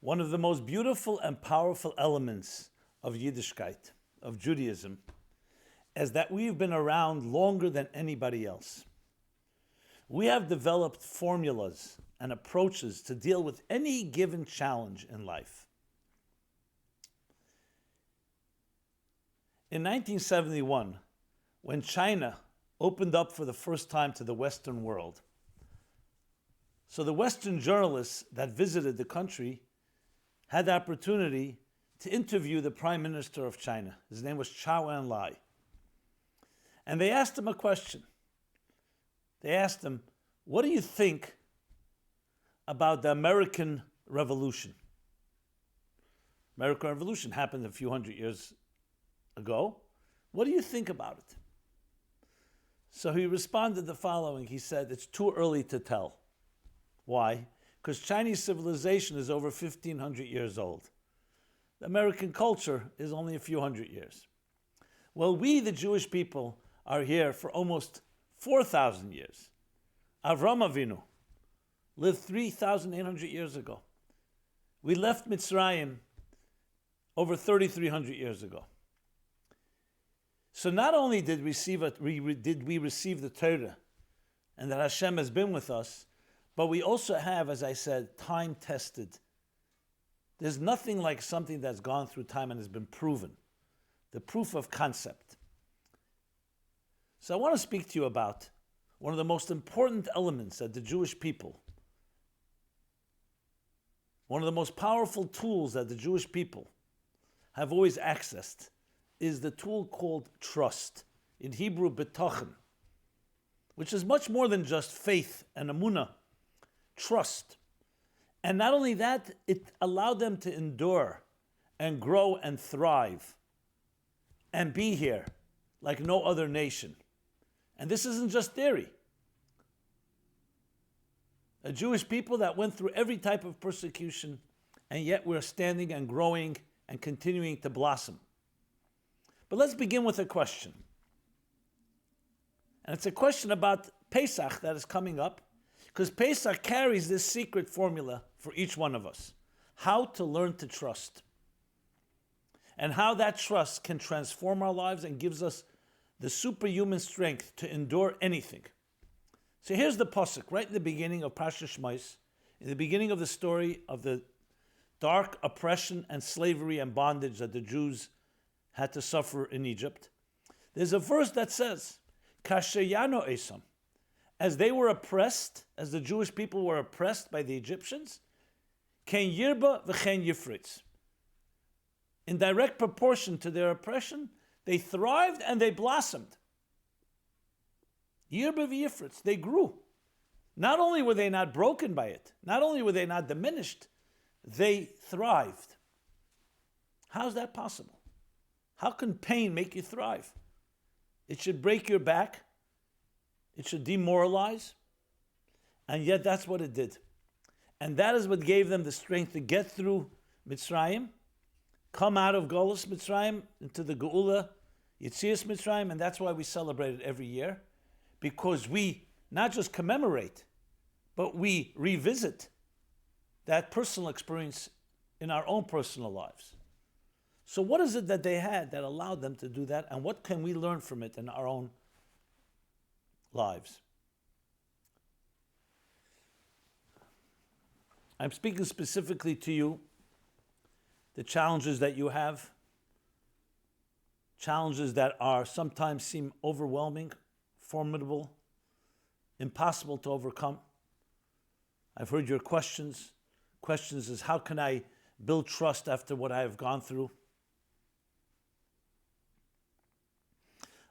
One of the most beautiful and powerful elements of Yiddishkeit, of Judaism, is that we've been around longer than anybody else. We have developed formulas and approaches to deal with any given challenge in life. In 1971, when China opened up for the first time to the Western world, so the Western journalists that visited the country had the opportunity to interview the Prime Minister of China. His name was Chao Enlai. And they asked him a question. They asked him, what do you think about the American Revolution? American Revolution happened a few hundred years ago. What do you think about it? So he responded the following. He said, it's too early to tell. Why? Because Chinese civilization is over 1,500 years old. The American culture is only a few hundred years. Well, we, the Jewish people, are here for almost 4,000 years. Avram Avinu lived 3,800 years ago. We left Mitzrayim over 3,300 years ago. So not only did we receive the Torah and that Hashem has been with us, but we also have, as I said, time-tested. There's nothing like something that's gone through time and has been proven. The proof of concept. So I want to speak to you about one of the most important elements that the Jewish people, one of the most powerful tools that the Jewish people have always accessed, is the tool called trust. In Hebrew, bitachon, which is much more than just faith and emunah. Trust. And not only that, it allowed them to endure and grow and thrive and be here like no other nation. And this isn't just theory. A Jewish people that went through every type of persecution, and yet we're standing and growing and continuing to blossom. But let's begin with a question. And it's a question about Pesach that is coming up, because Pesach carries this secret formula for each one of us. How to learn to trust. And how that trust can transform our lives and gives us the superhuman strength to endure anything. So here's the pasuk, right in the beginning of Parshas Shmos, in the beginning of the story of the dark oppression and slavery and bondage that the Jews had to suffer in Egypt. There's a verse that says, Kasheyano Esam. As they were oppressed, as the Jewish people were oppressed by the Egyptians, Ken Yirba v'chen Yifritz. In direct proportion to their oppression, they thrived and they blossomed. Yirba v'Yifritz, they grew. Not only were they not broken by it, not only were they not diminished, they thrived. How's that possible? How can pain make you thrive? It should break your back. It should demoralize. And yet that's what it did. And that is what gave them the strength to get through Mitzrayim, come out of Golus Mitzrayim into the Geula, Yetzias Mitzrayim, and that's why we celebrate it every year. Because we not just commemorate, but we revisit that personal experience in our own personal lives. So what is it that they had that allowed them to do that, and what can we learn from it in our own lives? I'm speaking specifically to you, the challenges that you have, challenges that are sometimes seem overwhelming, formidable, impossible to overcome. I've heard your questions. Questions is, how can I build trust after what I have gone through?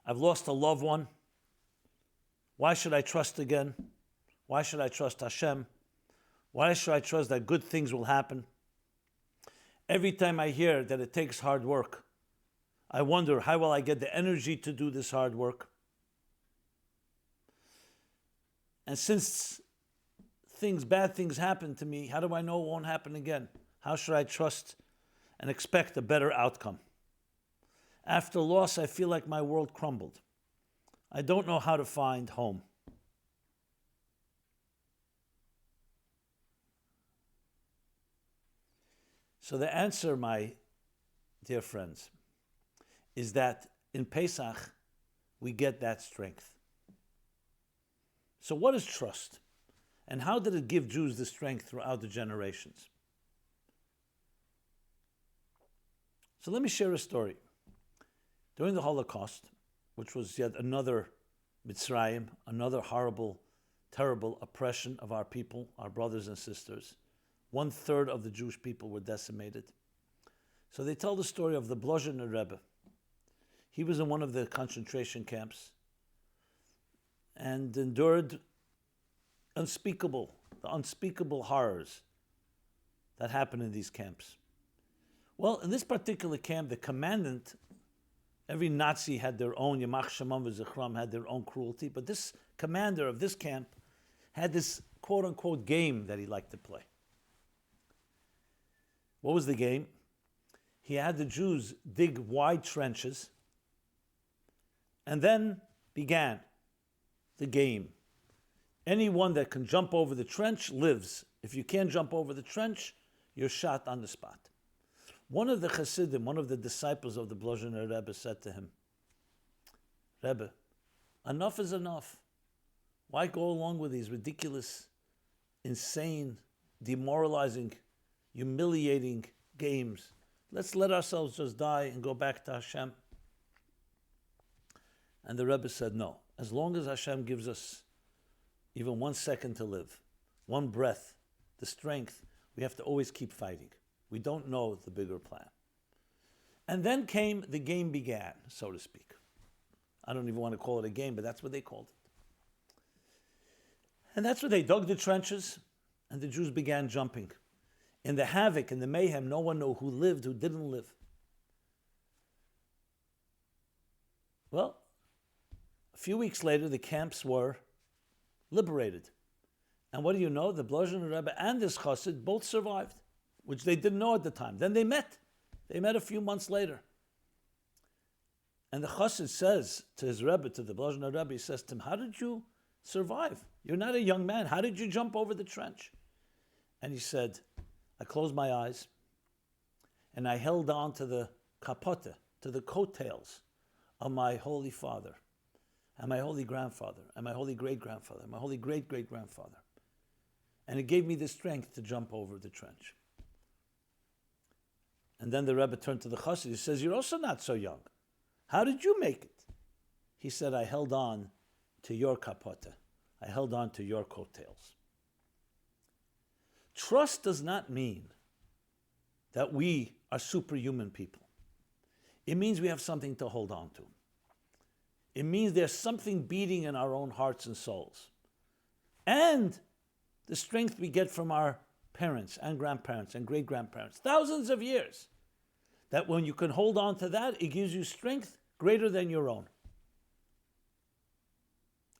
I've lost a loved one. Why should I trust again? Why should I trust Hashem? Why should I trust that good things will happen? Every time I hear that it takes hard work, I wonder, how will I get the energy to do this hard work? And since bad things happen to me, how do I know it won't happen again? How should I trust and expect a better outcome? After loss, I feel like my world crumbled. I don't know how to find home. So the answer, my dear friends, is that in Pesach, we get that strength. So what is trust? And how did it give Jews the strength throughout the generations? So let me share a story. During the Holocaust, which was yet another Mitzrayim, another horrible, terrible oppression of our people, our brothers and sisters, 1/3 of the Jewish people were decimated. So they tell the story of the Blozhiner Rebbe. He was in one of the concentration camps and endured the unspeakable horrors that happen in these camps. Well, in this particular camp, the commandant, every Nazi had their own, Yamach Shemam v'Zichram had their own cruelty, but this commander of this camp had this quote-unquote game that he liked to play. What was the game? He had the Jews dig wide trenches, and then began the game. Anyone that can jump over the trench lives. If you can't jump over the trench, you're shot on the spot. One of the Chassidim, one of the disciples of the Blozhiner Rebbe said to him, Rebbe, enough is enough. Why go along with these ridiculous, insane, demoralizing, humiliating games? Let's let ourselves just die and go back to Hashem. And the Rebbe said, no. As long as Hashem gives us even 1 second to live, one breath, the strength, we have to always keep fighting. We don't know the bigger plan. And then the game began, so to speak. I don't even want to call it a game, but that's what they called it. And that's where they dug the trenches, and the Jews began jumping. In the havoc, in the mayhem, no one knew who lived, who didn't live. Well, a few weeks later, the camps were liberated. And what do you know? The Blozhiner Rebbe and this Chassid both survived, which they didn't know at the time. Then they met. They met a few months later. And the Chassid says to his Rebbe, to the Blozhiner Rebbe, he says to him, how did you survive? You're not a young man. How did you jump over the trench? And he said, I closed my eyes and I held on to the kapote, to the coattails of my holy father and my holy grandfather and my holy great-grandfather and my holy great-great-grandfather. And it gave me the strength to jump over the trench. And then the Rebbe turned to the Chassid. He says, you're also not so young. How did you make it? He said, I held on to your kapote. I held on to your coattails. Trust does not mean that we are superhuman people. It means we have something to hold on to. It means there's something beating in our own hearts and souls. And the strength we get from our parents and grandparents and great-grandparents, thousands of years, that when you can hold on to that, it gives you strength greater than your own.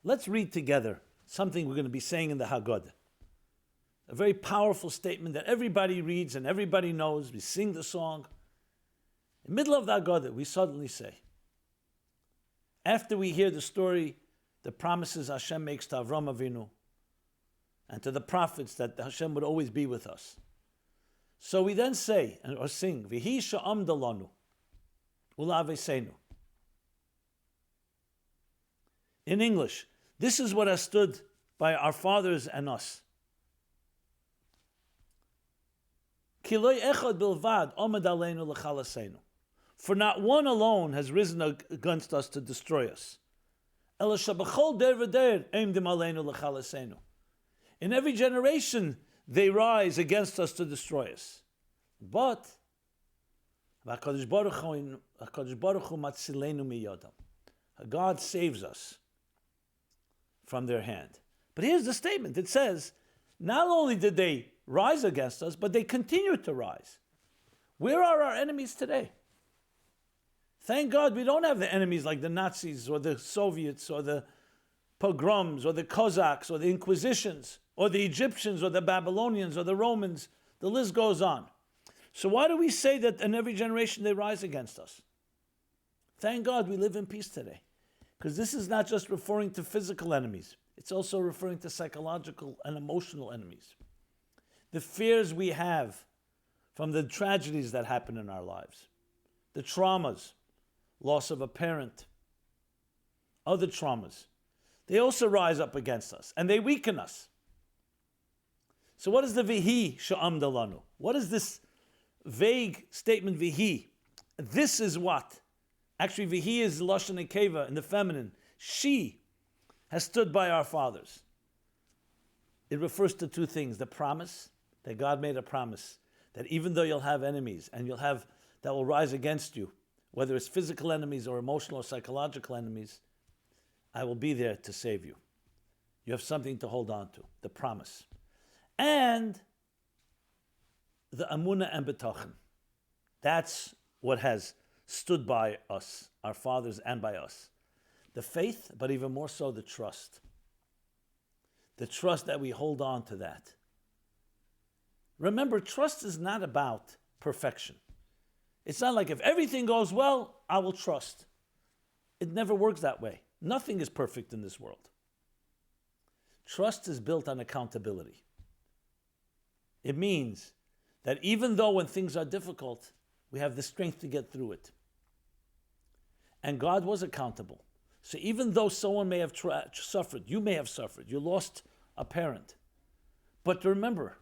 Let's read together something we're going to be saying in the Haggadah. A very powerful statement that everybody reads and everybody knows. We sing the song. In the middle of the Haggadah, we suddenly say, after we hear the story, the promises Hashem makes to Avram Avinu and to the prophets that Hashem would always be with us. So we then say, or sing, V'hi sha'amda lanu u'la'avesenu. In English, this is what has stood by our fathers and us. Kiloi echad bilvad omad aleinu l'chalasenu. For not one alone has risen against us to destroy us. Ela shabachol der v'der eimdim aleinu l'chalasenu. In every generation, they rise against us to destroy us. But HaKadosh Baruch Hu matzilenu miyodam. God saves us from their hand. But here's the statement. It says, not only did they rise against us, but they continue to rise. Where are our enemies today? Thank God we don't have the enemies like the Nazis or the Soviets or the pogroms or the Cossacks or the Inquisitions or the Egyptians or the Babylonians or the Romans. The list goes on. So why do we say that in every generation they rise against us? Thank God we live in peace today. Because this is not just referring to physical enemies. It's also referring to psychological and emotional enemies. The fears we have from the tragedies that happen in our lives, the traumas, loss of a parent, other traumas. They also rise up against us and they weaken us. So what is the vihi sha'amda lanu? What is this vague statement vihi? This is what? Actually, vihi is lashon nekeva in the feminine. She has stood by our fathers. It refers to two things: the promise that God made a promise that even though you'll have enemies and you'll have that will rise against you, whether it's physical enemies or emotional or psychological enemies, I will be there to save you. You have something to hold on to, the promise. And the amunah and betachin. That's what has stood by us, our fathers, and by us. The faith, but even more so the trust. The trust that we hold on to that. Remember, trust is not about perfection. It's not like if everything goes well, I will trust. It never works that way. Nothing is perfect in this world. Trust is built on accountability. It means that even though when things are difficult, we have the strength to get through it. And God was accountable. So even though someone may have suffered, you may have suffered, you lost a parent. But remember,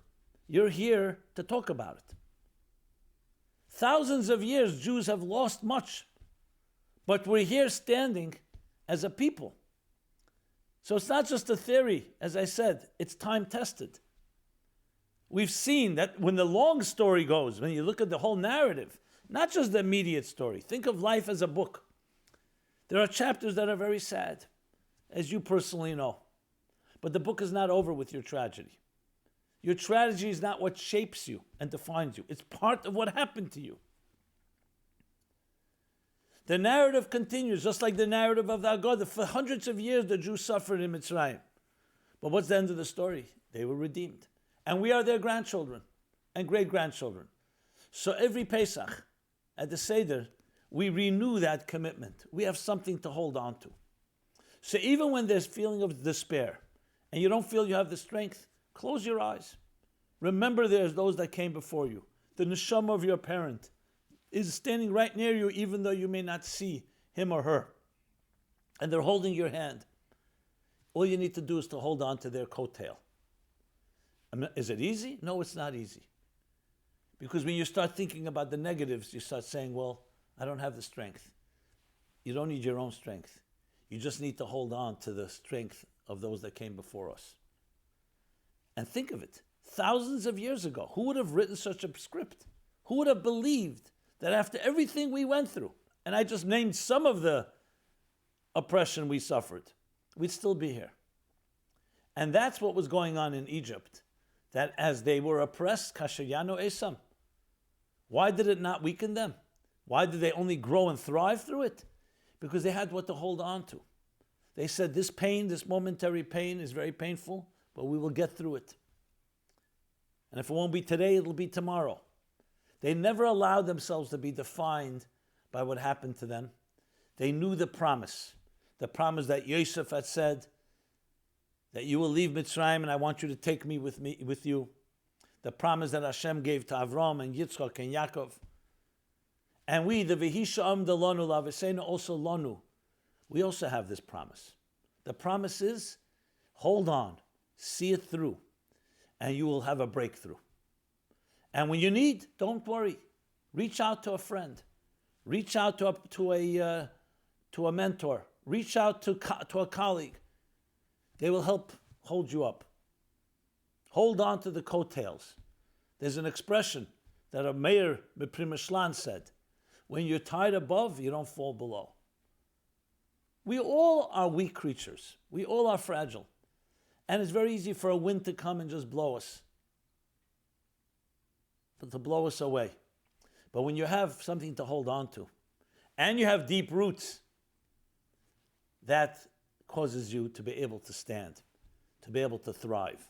you're here to talk about it. Thousands of years, Jews have lost much. But we're here standing as a people. So it's not just a theory, as I said, it's time tested. We've seen that when the long story goes, when you look at the whole narrative, not just the immediate story, think of life as a book. There are chapters that are very sad, as you personally know. But the book is not over with your tragedy. Your tragedy is not what shapes you and defines you. It's part of what happened to you. The narrative continues, just like the narrative of the Agadah. For hundreds of years, the Jews suffered in Mitzrayim. But what's the end of the story? They were redeemed. And we are their grandchildren and great-grandchildren. So every Pesach, at the Seder, we renew that commitment. We have something to hold on to. So even when there's feeling of despair, and you don't feel you have the strength, close your eyes. Remember there's those that came before you. The neshama of your parent is standing right near you, even though you may not see him or her. And they're holding your hand. All you need to do is to hold on to their coattail. Is it easy? No, it's not easy. Because when you start thinking about the negatives, you start saying, well, I don't have the strength. You don't need your own strength. You just need to hold on to the strength of those that came before us. And think of it. Thousands of years ago, who would have written such a script? Who would have believed that after everything we went through, and I just named some of the oppression we suffered, we'd still be here? And that's what was going on in Egypt. That as they were oppressed, Kashayano Esam. Why did it not weaken them? Why did they only grow and thrive through it? Because they had what to hold on to. They said, this pain, this momentary pain is very painful, but we will get through it. And if it won't be today, it'll be tomorrow. They never allowed themselves to be defined by what happened to them. They knew the promise that Yosef had said, that you will leave Mitzrayim and I want you to take me with you. The promise that Hashem gave to Avram and Yitzchak and Yaakov. And we, the V'hisha Amda Lanu Lavesena also Lanu, we also have this promise. The promise is, hold on, see it through, and you will have a breakthrough. And when you need, don't worry. Reach out to a friend. Reach out to a mentor. Reach out to a colleague. They will help hold you up. Hold on to the coattails. There's an expression that a mayor, Miprimashlan, said, when you're tied above, you don't fall below. We all are weak creatures. We all are fragile. And it's very easy for a wind to come and just blow us. But to blow us away. But when you have something to hold on to, and you have deep roots, that causes you to be able to stand, to be able to thrive.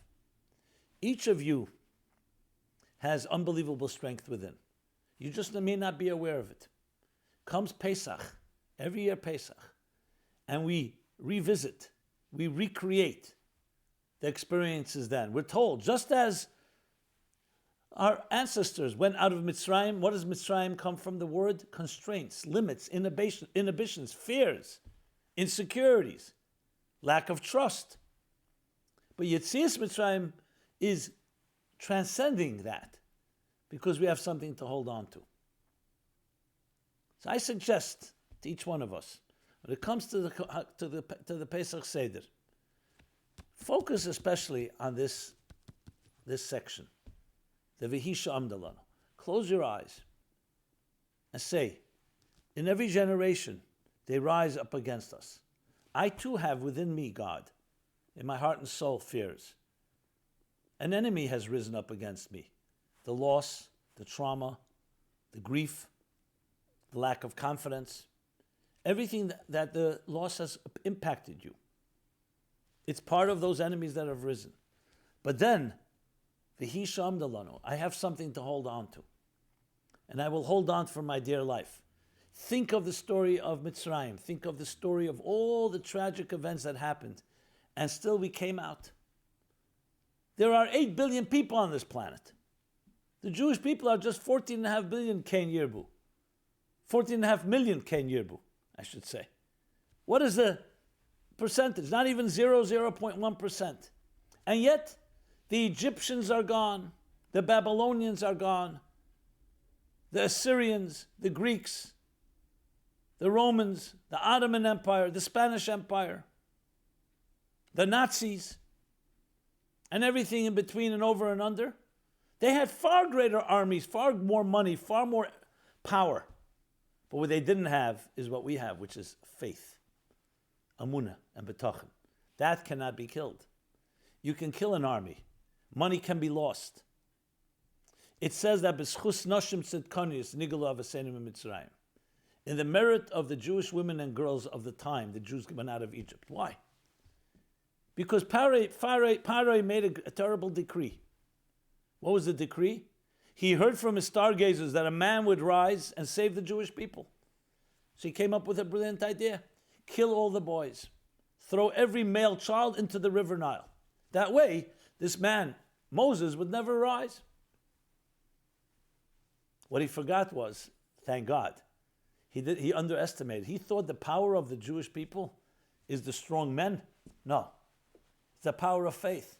Each of you has unbelievable strength within. You just may not be aware of it. Comes Pesach, every year Pesach, and we revisit, we recreate the experiences then. We're told, just as Our ancestors went out of Mitzrayim. What does Mitzrayim come from? The word constraints, limits, inhibitions, fears, insecurities, lack of trust. But Yetzias Mitzrayim is transcending that because we have something to hold on to. So I suggest to each one of us, when it comes to the Pesach Seder, focus especially on this section, the V'hi She'amda Lanu. Close your eyes and say, in every generation, they rise up against us. I too have within me, God, in my heart and soul, fears. An enemy has risen up against me. The loss, the trauma, the grief, the lack of confidence, everything that the loss has impacted you. It's part of those enemies that have risen. But then, V'hi She'amda Lanu, I have something to hold on to. And I will hold on for my dear life. Think of the story of Mitzrayim. Think of the story of all the tragic events that happened. And still we came out. There are 8 billion people on this planet. The Jewish people are just 14.5 billion Kain Yirbu. 14.5 million Kain Yirbu, I should say. What is the percentage? Not even 0.1%. And yet, the Egyptians are gone. The Babylonians are gone. The Assyrians, the Greeks, the Romans, the Ottoman Empire, the Spanish Empire, the Nazis, and everything in between and over and under. They had far greater armies, far more money, far more power. But what they didn't have is what we have, which is faith, amunah, and betachon. That cannot be killed. You can kill an army. Money can be lost. It says that b'schus nashim tzedkanius nigalu avaseinu mitzrayim. In the merit of the Jewish women and girls of the time, the Jews went out of Egypt. Why? Because Pare made a terrible decree. What was the decree? He heard from his stargazers that a man would rise and save the Jewish people. So he came up with a brilliant idea. Kill all the boys. Throw every male child into the river Nile. That way, this man, Moses, would never rise. What he forgot was, thank God, he underestimated. He thought the power of the Jewish people is the strong men. No, it's the power of faith.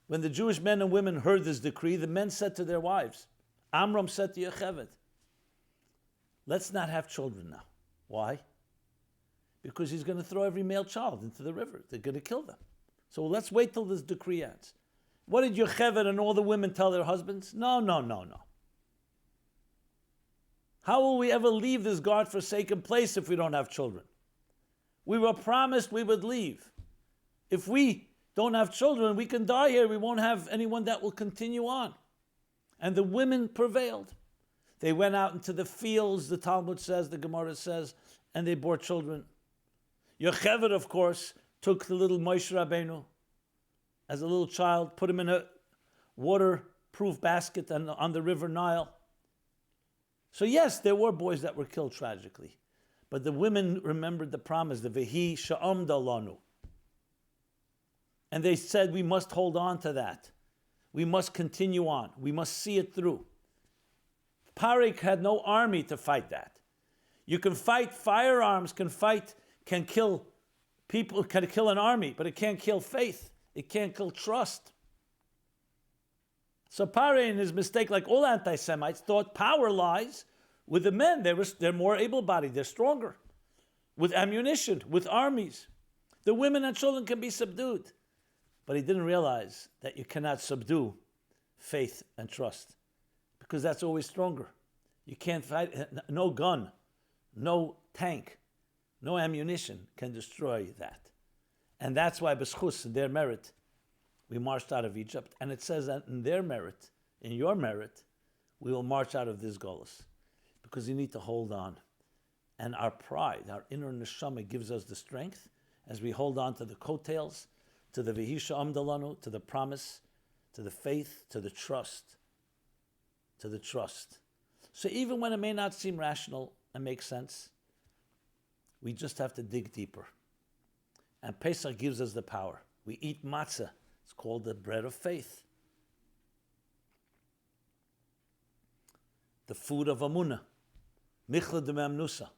When the Jewish men and women heard this decree, the men said to their wives, Amram said to Yocheved, let's not have children now. Why? Because he's going to throw every male child into the river. They're going to kill them. So let's wait till this decree ends. What did Yocheved and all the women tell their husbands? No. How will we ever leave this God-forsaken place if we don't have children? We were promised we would leave. If we don't have children, we can die here. We won't have anyone that will continue on. And the women prevailed. They went out into the fields, the Talmud says, the Gemara says, and they bore children. Yocheved, of course, took the little Moshe Rabbeinu as a little child, put him in a waterproof basket on the river Nile. So yes, there were boys that were killed tragically. But the women remembered the promise, the V'hi She'amda Lanu. And they said, we must hold on to that. We must continue on. We must see it through. Parik had no army to fight that. You can fight, firearms can kill people, can kill an army, but it can't kill faith. It can't kill trust. So Pare, in his mistake, like all anti-Semites, thought power lies with the men. They're more able-bodied, they're stronger, with ammunition, with armies. The women and children can be subdued. But he didn't realize that you cannot subdue faith and trust, because that's always stronger. You can't fight, no gun, no tank, no ammunition can destroy that. And that's why, b'schus, in their merit, we marched out of Egypt. And it says that in their merit, in your merit, we will march out of this golus. Because you need to hold on. And our pride, our inner neshama gives us the strength as we hold on to the coattails, to the V'hi She'amda Lanu, to the promise, to the faith, to the trust. To the trust. So even when it may not seem rational and make sense, we just have to dig deeper. And Pesach gives us the power. We eat matzah. It's called the bread of faith. the food of Amunah, Michla de Memnusa.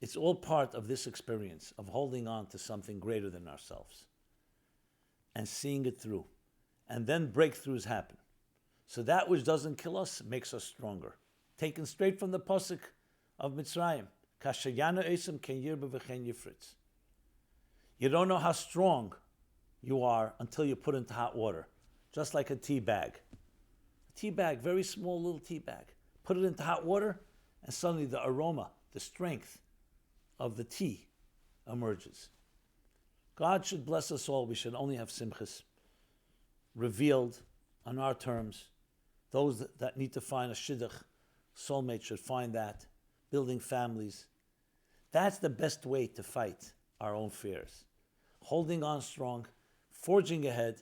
It's all part of this experience of holding on to something greater than ourselves and seeing it through. And then breakthroughs happen. So that which doesn't kill us makes us stronger. Taken straight from the Pesach of Mitzrayim. Kashayana esem ken yirba v'chen yifritz. You don't know how strong you are until you put into hot water. Just like a tea bag. A tea bag, very small little tea bag. Put it into hot water and suddenly the aroma, the strength of the tea emerges. God should bless us all. We should only have simchas revealed on our terms. Those that need to find a shidduch, soulmate, should find that. Building families. That's the best way to fight our own fears. Holding on strong, forging ahead,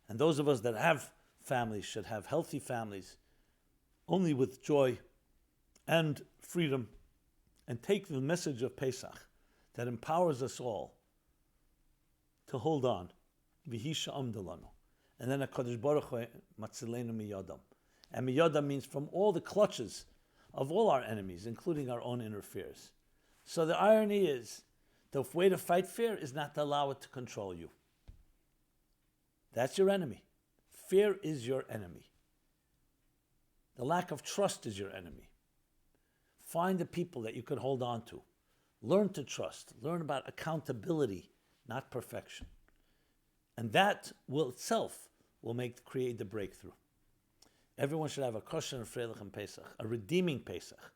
and those of us that have families should have healthy families, only with joy and freedom, and take the message of Pesach that empowers us all to hold on. V'hisha amdalanu. And then HaKadosh Baruch Hu matzilenu miyadam. And miyadam means from all the clutches of all our enemies, including our own inner fears. So the irony is, the way to fight fear is not to allow it to control you. That's your enemy. Fear is your enemy. The lack of trust is your enemy. Find the people that you can hold on to. Learn to trust. Learn about accountability, not perfection. And that will itself create the breakthrough. Everyone should have a kosher and freilich and Pesach, a redeeming Pesach,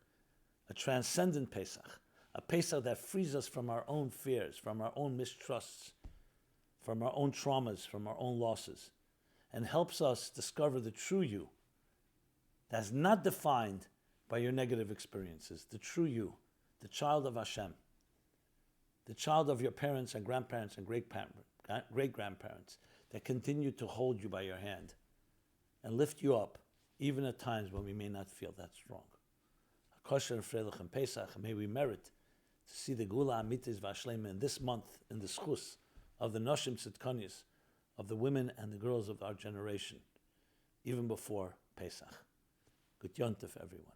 a transcendent Pesach, a Pesach that frees us from our own fears, from our own mistrusts, from our own traumas, from our own losses, and helps us discover the true you that's not defined by your negative experiences, the true you, the child of Hashem, the child of your parents and grandparents and great-grandparents that continue to hold you by your hand and lift you up, even at times when we may not feel that strong. Kosher and Freilich and Pesach, may we merit to see the Gula Amitis Vashlema in this month, in the schus of the Noshim Tzidkonius, of the women and the girls of our generation, even before Pesach. Good Yontif, everyone.